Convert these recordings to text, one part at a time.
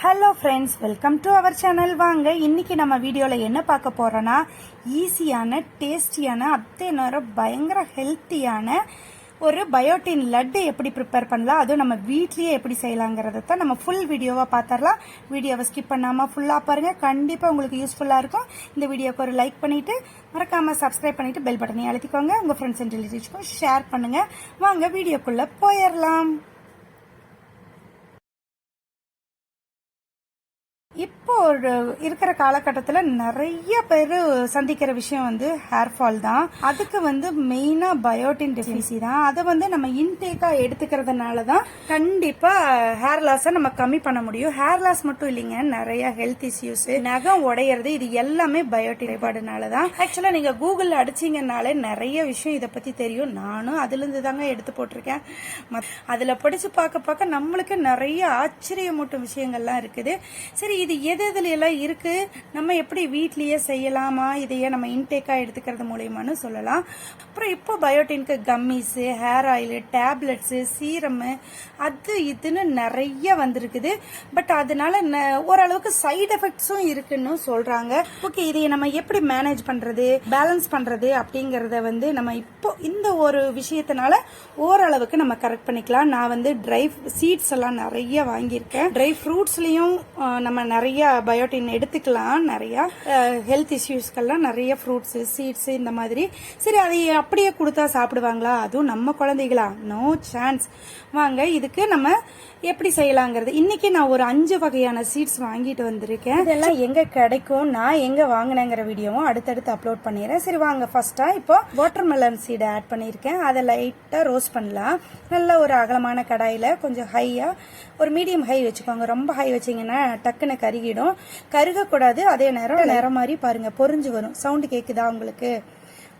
Hello friends, welcome to our channel. வாங்க இன்னைக்கு நம்ம வீடியோவில் என்ன பார்க்க போறோம்னா, ஈஸியான டேஸ்டியான அதே நேரம் பயங்கர ஹெல்த்தியான ஒரு பயோட்டின் லட்டு எப்படி ப்ரிப்பேர் பண்ணலாம், அதுவும் நம்ம வீட்லயே எப்படி செய்யலாங்கிறத தான் நம்ம ஃபுல் வீடியோவாக பார்த்துடலாம். வீடியோவை ஸ்கிப் பண்ணாமல் ஃபுல்லாக பாருங்க, கண்டிப்பாக உங்களுக்கு யூஸ்ஃபுல்லாக இருக்கும். இந்த வீடியோக்கு ஒரு லைக் பண்ணிட்டு மறக்காமல் சப்ஸ்கிரைப் பண்ணிட்டு பெல் பட்டனை அழுத்திக்கோங்க. உங்கள் ஃப்ரெண்ட்ஸ் அண்ட் ரிலேட்டிவ்ஸ்க்கும் ஷேர் பண்ணுங்க. வாங்க வீடியோக்குள்ளே போயிடலாம். இப்போ இருக்கிற காலகட்டத்தில் நிறைய பேர் சந்திக்கிற விஷயம் ஹேர் ஃபால் தான். அதுக்கு மெயினா பயோட்டின் டெஃபிஷியன்சி தான். அதை நம்ம இன்டேக்கா எடுத்துக்கிறதுனால தான் கண்டிப்பா ஹேர் லாஸை நம்ம கம்மி பண்ண முடியும். ஹேர் லாஸ் மட்டும் இல்லைங்க, நிறைய ஹெல்த் இஷ்யூஸ், நகம் உடையிறது, இது எல்லாமே பயோட்டின் குறைபாடுனால தான். ஆக்சுவலா நீங்க கூகுள்ல அடிச்சீங்கன்னாலே நிறைய விஷயம் இதை பத்தி தெரியும். நானும் அதுல இருந்து தாங்க எடுத்து போட்டிருக்கேன். அதுல படிச்சு பார்க்க நம்மளுக்கு நிறைய ஆச்சரியமூட்டும் விஷயங்கள்லாம் இருக்குது. சரி, இது எது எதுல எல்லாம் இருக்கு, நம்ம எப்படி வீட்லயே செய்யலாமா, இதையே நம்ம இன்டேக்கா எடுத்துக்கிறது மூலயமான்னு சொல்லலாம். அப்புறம் இப்போ பயோட்டினுக்கு gummies, hair oil, tablets, serum, அது இதுன்னு நிறைய வந்திருக்குது. பட் அதனால ஓரளவுக்கு சைடு எஃபெக்ட்ஸும் இருக்குன்னு சொல்றாங்க. ஓகே, இதையை நம்ம எப்படி மேனேஜ் பண்றது, பேலன்ஸ் பண்றது அப்படிங்கறத நம்ம இப்போ இந்த ஒரு விஷயத்தினால ஓரளவுக்கு நம்ம கரெக்ட் பண்ணிக்கலாம். நான் ட்ரை சீட்ஸ் எல்லாம் நிறைய வாங்கியிருக்கேன். ட்ரை ஃப்ரூட்ஸ்லயும் நம்ம நிறைய பயோட்டின் எடுத்துக்கலாம். நிறைய ஹெல்த் இஷ்யூஸ்க்கெல்லாம் நிறைய ஃப்ரூட்ஸ், சீட்ஸ் இந்த மாதிரி. சரி, அதை அப்படியே கொடுத்தா சாப்பிடுவாங்களா, அதுவும் நம்ம குழந்தைகளா? No chance. வாங்க இதுக்கு நம்ம எப்படி செய்யலாங்கிறது. இன்னைக்கு நான் ஒரு 5 வகையான சீட்ஸ் வாங்கிட்டு வந்திருக்கேன். இதெல்லாம் எங்க கிடைக்கும், நான் எங்க வாங்கினேங்கிற வீடியோவும் அடுத்தடுத்து அப்லோட் பண்ணிடுறேன். சரி வாங்க, ஃபர்ஸ்டா இப்போ வாட்டர்மெலன் சீடை ஆட் பண்ணியிருக்கேன். அதை லைட்டா ரோஸ்ட் பண்ணலாம். நல்ல ஒரு அகலமான கடாயில கொஞ்சம் ஹையா, ஒரு மீடியம் ஹை வச்சுக்கோங்க. ரொம்ப ஹை வச்சீங்கன்னா டக்குன்னு கருகிடும். கருகக்கூடாது. அதே நேரம் மாதிரி பாருங்க, பொரிஞ்சு வரும். சவுண்டு கேக்குதா உங்களுக்கு?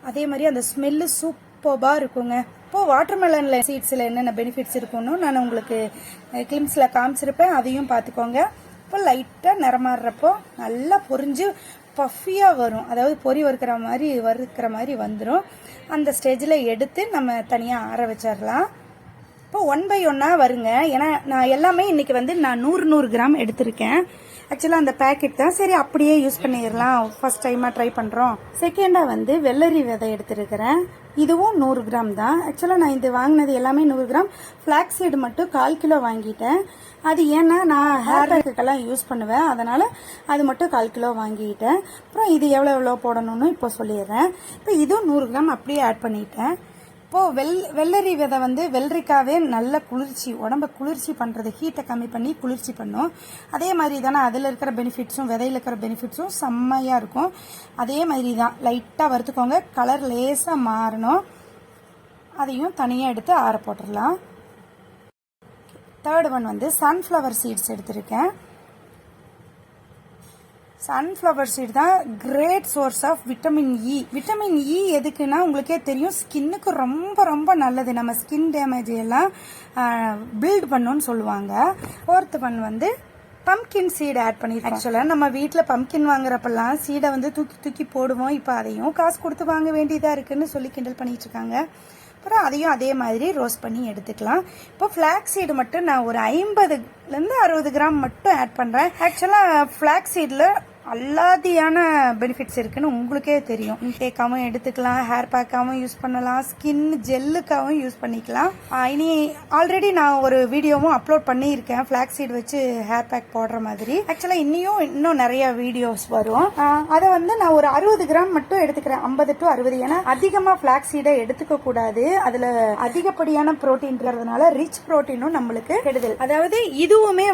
அதே மாதிரி அந்த ஸ்மெல்லு சூப்பர்பா இருக்குங்க. இப்போ வாட்டர்மெலன்ல சீட்ஸ்ல என்னென்ன பெனிஃபிட்ஸ் இருக்குன்னு நான் உங்களுக்கு கிளிம்ஸ்ல காமிச்சிருப்பேன், அதையும் பார்த்துக்கோங்க. இப்போ லைட்டா நிறமாறுறப்போ நல்லா பொரிஞ்சு பஃபியா வரும். அதாவது பொறி வறுக்கிற மாதிரி வந்துடும். அந்த ஸ்டேஜில் எடுத்து நம்ம தனியா ஆற வச்சிடலாம். இப்போ 1 by 1 வருங்க. ஏன்னா நான் எல்லாமே இன்னைக்கு நான் 100 கிராம் எடுத்திருக்கேன். ஆக்சுவலாக அந்த பேக்கெட் தான். சரி, அப்படியே யூஸ் பண்ணிடலாம். ஃபர்ஸ்ட் டைமாக ட்ரை பண்ணுறோம். செகண்டாக வெள்ளரி விதை எடுத்திருக்கிறேன். இதுவும் 100 கிராம் தான். ஆக்சுவலாக நான் இது வாங்கினது எல்லாமே 100 கிராம். ஃபிளாக்ஸ் சீடு மட்டும் 1/4 கிலோ வாங்கிட்டேன். அது ஏன்னா நான் ஹேர் பேக்குக்கெல்லாம் யூஸ் பண்ணுவேன், அதனால அது மட்டும் 1/4 கிலோ வாங்கிட்டேன். அப்புறம் இது எவ்வளோ போடணும்னு இப்போ சொல்லிடுறேன். இப்போ இதுவும் 100 கிராம் அப்படியே ஆட் பண்ணிட்டேன். இப்போ வெள்ளரி விதை வெள்ளரிக்காவே நல்ல குளிர்ச்சி, உடம்ப குளிர்ச்சி பண்றது, ஹீட்டை கம்மி பண்ணி குளிர்ச்சி பண்ணும். அதே மாதிரி தானே அதுல இருக்கிற பெனிஃபிட்ஸும் விதையில இருக்கிற பெனிஃபிட்ஸும் செம்மையா இருக்கும். அதே மாதிரி தான் லைட்டா வறுத்துக்கோங்க. கலர் லேசா மாறணும். அதையும் தனியா எடுத்து ஆற போட்டுடலாம். தேர்ட் ஒன் சன்ஃப்ளவர் சீட்ஸ் எடுத்திருக்கேன். சன்ஃப்ளவர் சீட் தான் great source of vitamin E. Vitamin E எதுக்குன்னா உங்களுக்கே தெரியும், ஸ்கின்னுக்கு ரொம்ப ரொம்ப நல்லது. நம்ம ஸ்கின் டேமேஜ் எல்லாம் பில்ட் பண்ணுன்னு சொல்லுவாங்க. Fourth one pumpkin seed add பண்ணிருக்கோம். ஆக்சுவலா நம்ம வீட்டுல பம்கின் வாங்குறப்பெல்லாம் சீடை தூக்கி போடுவோம். இப்ப அதையும் காசு கொடுத்து வாங்க வேண்டியதா இருக்குன்னு சொல்லி கிண்டல் பண்ணிட்டு இருக்காங்க. அப்புறம் அதையும் அதே மாதிரி ரோஸ்ட் பண்ணி எடுத்துக்கலாம். இப்போ ஃபிளாக்ஸ் சீடு மட்டும் நான் ஒரு 50 to 60 கிராம் மட்டும் ஆட் பண்றேன். ஆக்சுவலா ஃபிளாக்ஸ் சீட்ல அல்லாதியான பெனிஃபிட்ஸ் இருக்குன்னு உங்களுக்கே தெரியும். கேக்காவும் எடுத்துக்கலாம், ஹேர் பேக்காவும் யூஸ் பண்ணலாம், ஸ்கின் ஜெல்லுக்காவும் யூஸ் பண்ணிக்கலாம். இனி ஆல்ரெடி நான் ஒரு வீடியோவும் அப்லோட் பண்ணியிருக்கேன், ஃபிளாக்ஸ் சீட் வச்சு ஹேர் பேக் போடுற மாதிரி. ஆக்சுவலா இன்னும் நிறைய வீடியோஸ் வரும். அதை நான் ஒரு 60 கிராம் மட்டும் எடுத்துக்கிறேன். 50 to 60. ஏன்னா அதிகமா ஃபிளாக்ஸ் சீடை எடுத்துக்க கூடாது. அதுல அதிகப்படியான புரோட்டீன்றதுனால ரிச் புரோட்டீனும் நம்மளுக்கு கெடுதல். அதாவது இதுவுமே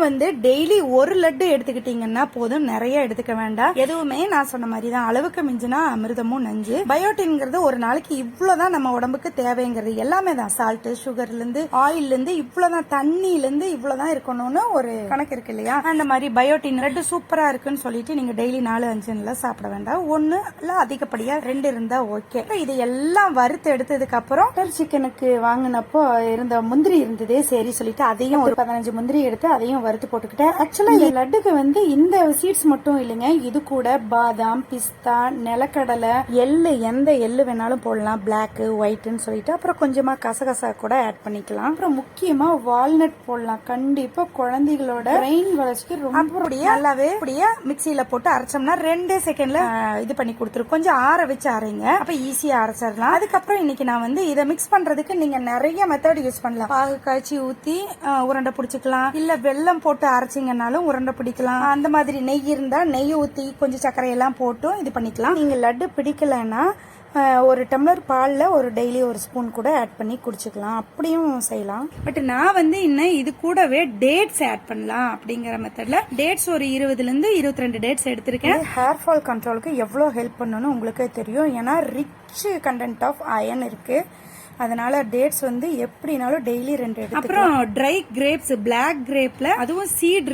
டெய்லி ஒரு லட்டு எடுத்துக்கிட்டீங்கன்னா போதும், நிறைய எடுத்துக்க வேண்டாம். எதுவுமே நான் சொன்ன மாதிரி தான், அளவுக்கு மிஞ்சினா அமிர்தமும் நஞ்சு. பயோட்டின்ங்கிறது ஒரு நாளைக்கு இவ்வளவுதான் நம்ம உடம்புக்கு தேவைங்கிறது. எல்லாமே தான், சால்ட், சுகர்ல இருந்து, ஆயில்ல இருந்து, இவ்வளவுதான், தண்ணியில இருந்து இவ்வளவுதான் இருக்கணும்னு ஒரு கணக்கு இருக்கு இல்லையா? அந்த மாதிரி பயோட்டின் ரெண்டு சூப்பரா இருக்குன்னு சொல்லிட்டு நீங்க டெய்லி 4-5 சாப்பிட வேண்டாம். 1 இல்ல அதிகப்படியா 2 இருந்தா ஓகே. இது எல்லாம் வறுத்து எடுத்ததுக்கு அப்புறம் சிக்கனுக்கு வாங்கினப்போ இருந்த முந்திரி இருந்தது, சரி சொல்லிட்டு அதையும் ஒரு 15 முந்திரி எடுத்து அதையும் வறுத்து போட்டுக்கிட்டேன். ஆக்சுவலா இந்த லட்டுக்கு இந்த சீட்ஸ் மட்டும் இல்லைங்க, இது கூட பாதாம், பிஸ்தா, நிலக்கடலை, எள்ளு, எந்த எள்ளு வேணாலும் போடலாம், பிளாக், ஒயிட்னு சொல்லிட்டு. அப்புறம் கொஞ்சமா கசகசா கூட ஆட் பண்ணிக்கலாம். அப்புறம் முக்கியமா வால்நட் போடலாம். கண்டிப்பா குழந்தைகளோட பிரெயின் வளர்ச்சிக்கு ரொம்ப நல்லாவே மிக்சியில போட்டு அரைச்சோம்னா 2 செகண்ட்ல இது பண்ணி கொடுத்துரும். கொஞ்சம் ஆற வச்சு அரைங்க, அப்ப ஈஸியா அரைச்சிடலாம். அதுக்கப்புறம் இன்னைக்கு நான் வந்து இதை மிக்ஸ் பண்றதுக்கு நீங்க நிறைய மெத்தட் யூஸ் பண்ணலாம். பாகு காய்ச்சி ஊத்தி உருண்டை பிடிச்சிக்கலாம், இல்ல வெல்லம் போட்டு அரைச்சிங்கனாலும் உருண்டை பிடிக்கலாம். அந்த மாதிரி நெய் இருந்தா நெய் ஊத்தி கொஞ்சம் சர்க்கரையெல்லாம் போட்டும் இது பண்ணிக்கலாம். நீங்க லட்டு பிடிக்கலன்னா ஒரு டம்ளர் பால்ல ஒரு டெய்லி ஒரு ஸ்பூன் கூட ஆட் பண்ணி குடிச்சுக்கலாம், அப்படியும் செய்யலாம். பட் நான் வந்து இன்னும் இது கூடவே டேட்ஸ் ஆட் பண்ணலாம் அப்படிங்கிற மெத்தட்ல டேட்ஸ் ஒரு 20 இருந்து 22 டேட்ஸ் எடுத்திருக்கேன். ஹேர் ஃபால் கண்ட்ரோலுக்கு எவ்வளவு ஹெல்ப் பண்ணணும்னு உங்களுக்கே தெரியும். ஏன்னா ரிச் கண்டென்ட் ஆஃப் அயன் இருக்கு. அதனால டேட்ஸ் வந்து எப்படினாலும் டெய்லி 2 எடுத்து. அப்புறம் ட்ரை கிரேப்ஸ், பிளாக் கிரேப்ல அதுவும் சீட்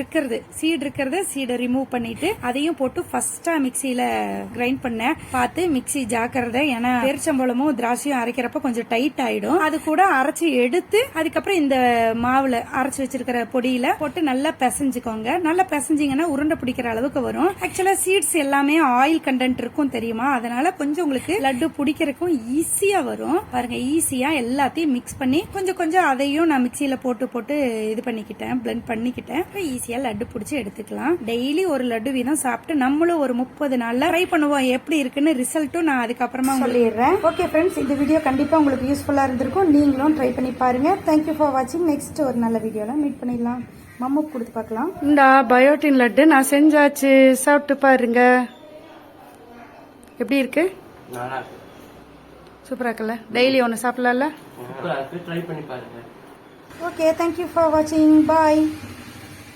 இருக்கிறத சீடை ரிமூவ் பண்ணிட்டு அதையும் போட்டு ஃபர்ஸ்டா மிக்சியில கிரைண்ட் பண்ண பார்த்து மிக்சி ஜாக்கிரதை. ஏன்னா பேரிச்சம்பழமும் திராட்சையும் அரைக்கிறப்ப கொஞ்சம் டைட் ஆயிடும். அது கூட அரைச்சி எடுத்து அதுக்கப்புறம் இந்த மாவுல அரைச்சு வச்சிருக்கிற பொடியில போட்டு நல்லா பிசைஞ்சுக்கோங்க. நல்லா பிசைஞ்சிங்கன்னா உருண்டை பிடிக்கிற அளவுக்கு வரும். ஆக்சுவலா சீட்ஸ் எல்லாமே ஆயில் கண்டென்ட் இருக்கும் தெரியுமா, அதனால கொஞ்சம் உங்களுக்கு லட்டு பிடிக்கிறதுக்கும் ஈஸியா வரும். பாருங்க, ஈஸியா எல்லாத்தையும் மிக்ஸ் பண்ணி கொஞ்சம் அதையும் நான் மிக்சியில போட்டு இது பண்ணிக்கிட்டேன், பிளெண்ட் பண்ணிக்கிட்டேன். ஈஸியா லட்டு பிடிச்சி எடுத்துக்கலாம். டெய்லி ஒரு லட்டு வீதம் சாப்பிட்டு நம்மளும் ஒரு 30 நாள்ல ட்ரை பண்ணுவோம். எப்படி இருக்குன்னு ரிசல்ட்டும் நான் அதுக்கப்புறமா சொல்லிடுறேன். ஓகே ஃப்ரெண்ட்ஸ், இந்த வீடியோ கண்டிப்பா உங்களுக்கு யூஸ்ஃபுல்லா இருந்திருக்கும். நீங்களும் ட்ரை பண்ணி பாருங்க. தேங்க்யூ ஃபார் வாட்சிங். நெக்ஸ்ட் ஒரு நல்ல வீடியோல மீட் பண்ணிடலாம். மம்முக்கு கொடுத்து பார்க்கலாம். இந்த பயோட்டின் லட்டு நான் செஞ்சாச்சு, சாப்பிட்டு பாருங்க எப்படி இருக்கு. சூப்பரா இருக்குல்ல? டெய்லி ஒன்று சாப்பிடலாம்ல? ட்ரை பண்ணி பாருங்க. ஓகே, தேங்க்யூ ஃபார் வாட்சிங். பாய்.